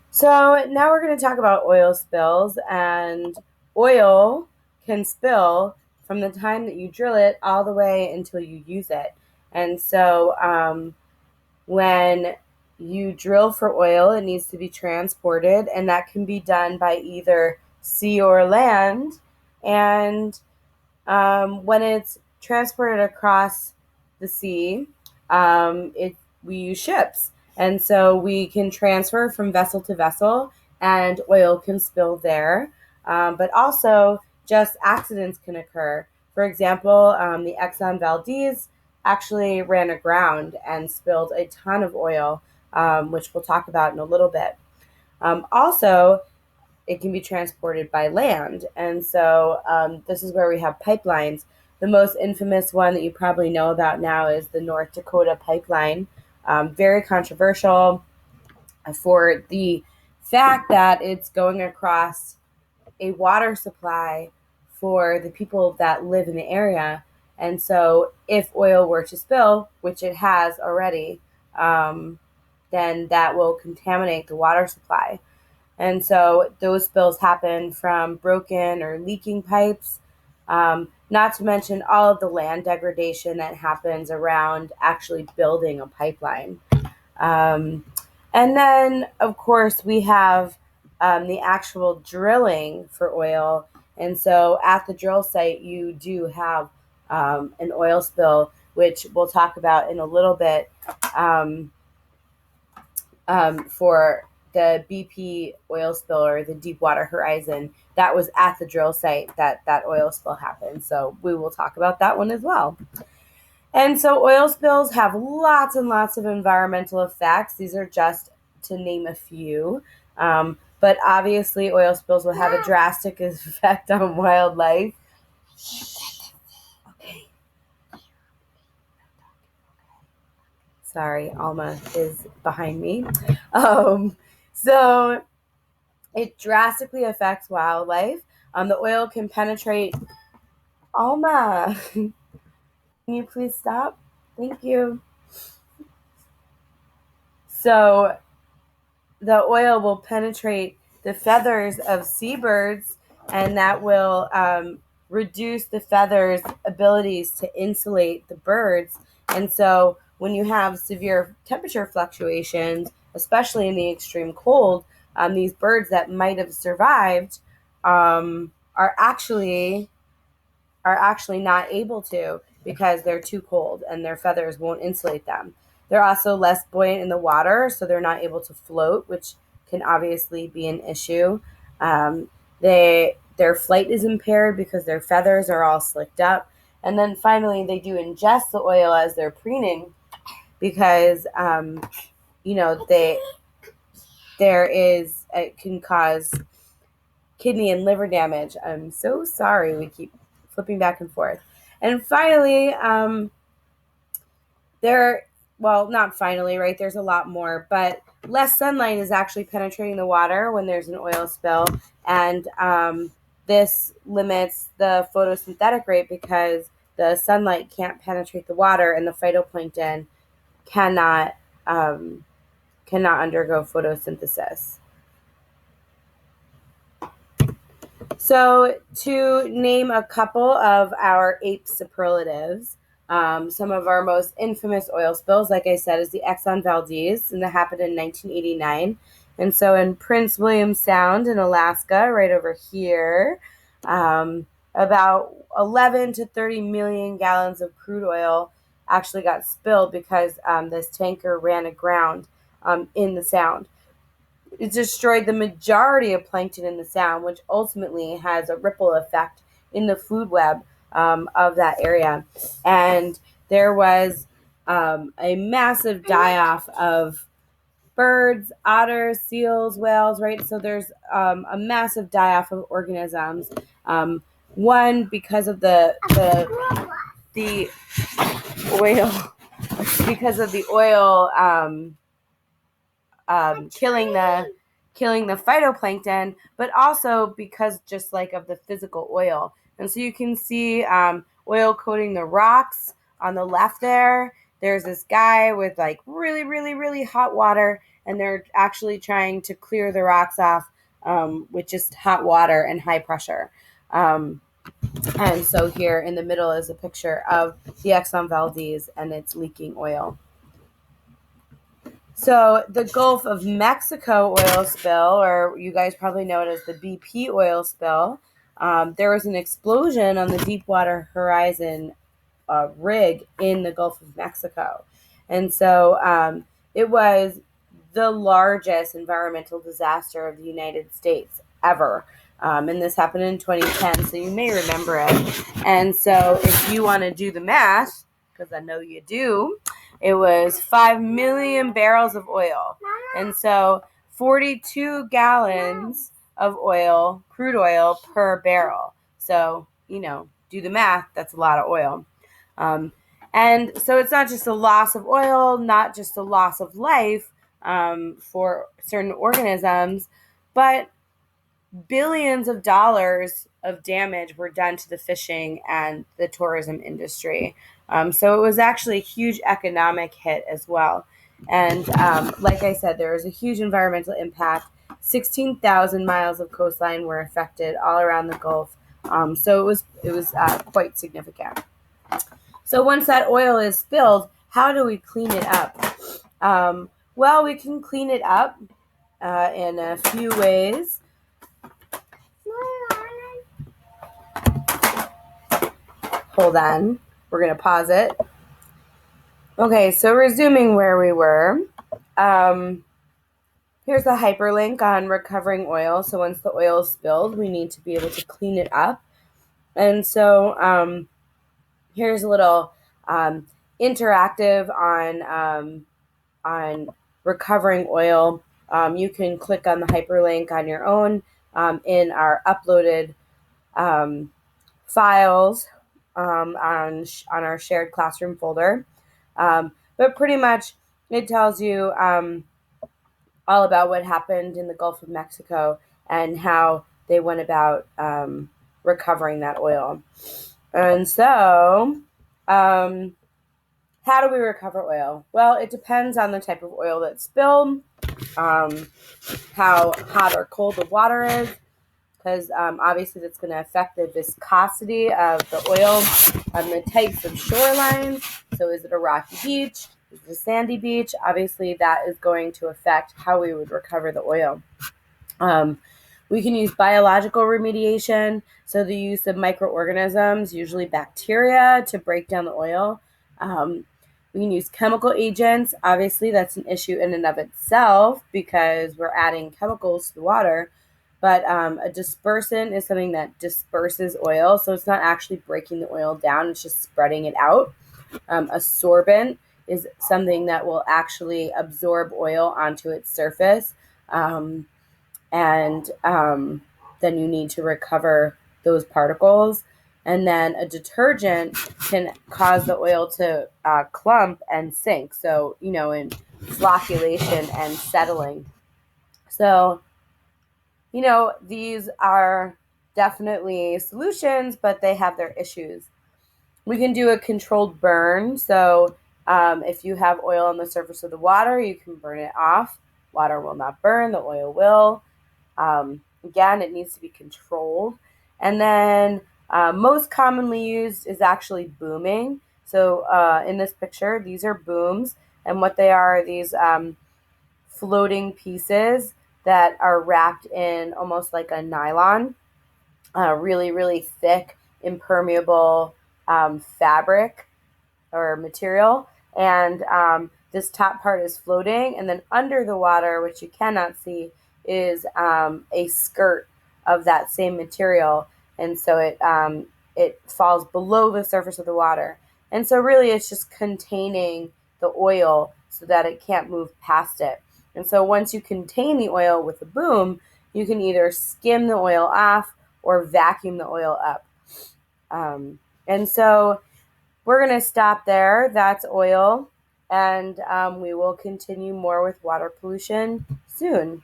So now we're going to talk about oil spills, and oil can spill from the time that you drill it all the way until you use it. And so when you drill for oil, it needs to be transported, and that can be done by either sea or land. And when it's transported across the sea, we use ships, and so we can transfer from vessel to vessel, and oil can spill there. But also, just accidents can occur. For example, the Exxon Valdez actually ran aground and spilled a ton of oil, which we'll talk about in a little bit. Also, it can be transported by land. And so this is where we have pipelines. The most infamous one that you probably know about now is the North Dakota pipeline. Very controversial for the fact that it's going across a water supply for the people that live in the area. And so if oil were to spill, which it has already, then that will contaminate the water supply. And so those spills happen from broken or leaking pipes, not to mention all of the land degradation that happens around actually building a pipeline. Um, and then, of course, we have the actual drilling for oil. And so at the drill site, you do have an oil spill, which we'll talk about in a little bit. Um, for the BP oil spill or the Deepwater Horizon, that was at the drill site that oil spill happened. So we will talk about that one as well. And so oil spills have lots and lots of environmental effects. These are just to name a few. But obviously, oil spills will have a drastic effect on wildlife. Okay. Sorry, Alma is behind me. Um, so it drastically affects wildlife. The oil can penetrate. Alma, can you please stop? Thank you. So the oil will penetrate the feathers of seabirds, and that will reduce the feathers' abilities to insulate the birds. And so, when you have severe temperature fluctuations, especially in the extreme cold, these birds that might have survived are actually not able to because they're too cold and their feathers won't insulate them. They're also less buoyant in the water, so they're not able to float, which can obviously be an issue. Their flight is impaired because their feathers are all slicked up. And then finally, they do ingest the oil as they're preening because they it can cause kidney and liver damage. I'm so sorry. We keep flipping back and forth. And finally, there, well, not finally, right? There's a lot more, but less sunlight is actually penetrating the water when there's an oil spill. And this limits the photosynthetic rate because the sunlight can't penetrate the water and the phytoplankton cannot cannot undergo photosynthesis. So, to name a couple of our ape superlatives, some of our most infamous oil spills, like I said, is the Exxon Valdez, and that happened in 1989. And so, in Prince William Sound in Alaska, right over here, about 11 to 30 million gallons of crude oil actually got spilled because this tanker ran aground in the sound. It destroyed the majority of plankton in the sound, which ultimately has a ripple effect in the food web of that area. And there was a massive die off of birds, otters, seals, whales, right? So there's a massive die off of organisms. One, because of the oil, because of the oil killing the phytoplankton, but also because just like of the physical oil. And so you can see oil coating the rocks on the left there. There's this guy with like really, really, really hot water, and they're actually trying to clear the rocks off with just hot water and high pressure. And so here in the middle is a picture of the Exxon Valdez, and it's leaking oil. So the Gulf of Mexico oil spill, or you guys probably know it as the BP oil spill, there was an explosion on the Deepwater Horizon rig in the Gulf of Mexico. And so it was the largest environmental disaster of the United States ever. And this happened in 2010, so you may remember it. And so if you want to do the math, because I know you do, it was 5 million barrels of oil. And so 42 gallons of oil, crude oil, per barrel. So, do the math, that's a lot of oil. And so it's not just a loss of oil, not just a loss of life for certain organisms, but billions of dollars of damage were done to the fishing and the tourism industry. So it was actually a huge economic hit as well. And like I said, there was a huge environmental impact. 16,000 miles of coastline were affected all around the Gulf. So it was quite significant. So once that oil is spilled, how do we clean it up? Well, we can clean it up in a few ways. Hold on. We're going to pause it. Okay, so resuming where we were. Here's a hyperlink on recovering oil. So once the oil is spilled, we need to be able to clean it up. And so here's a little interactive on recovering oil. You can click on the hyperlink on your own in our uploaded files on our shared classroom folder. But pretty much it tells you all about what happened in the Gulf of Mexico and how they went about recovering that oil. And so, how do we recover oil? Well, it depends on the type of oil that's spilled, how hot or cold the water is, because obviously that's going to affect the viscosity of the oil, the types of shorelines. So is it a rocky beach? Is it a sandy beach? Obviously that is going to affect how we would recover the oil. We can use biological remediation, so the use of microorganisms, usually bacteria, to break down the oil. We can use chemical agents. Obviously, that's an issue in and of itself because we're adding chemicals to the water. But a dispersant is something that disperses oil, so it's not actually breaking the oil down, it's just spreading it out. A sorbent is something that will actually absorb oil onto its surface. And then you need to recover those particles. And then a detergent can cause the oil to clump and sink. So, in flocculation and settling. So, these are definitely solutions, but they have their issues. We can do a controlled burn. So if you have oil on the surface of the water, you can burn it off. Water will not burn, the oil will. Again, it needs to be controlled. And then most commonly used is actually booming. So in this picture, these are booms. And what they are these floating pieces that are wrapped in almost like a nylon, really, really thick, impermeable fabric or material. And this top part is floating. And then under the water, which you cannot see, is a skirt of that same material. And so it falls below the surface of the water. And so really it's just containing the oil so that it can't move past it. And so once you contain the oil with a boom, you can either skim the oil off or vacuum the oil up. And so we're going to stop there. That's oil. And we will continue more with water pollution soon.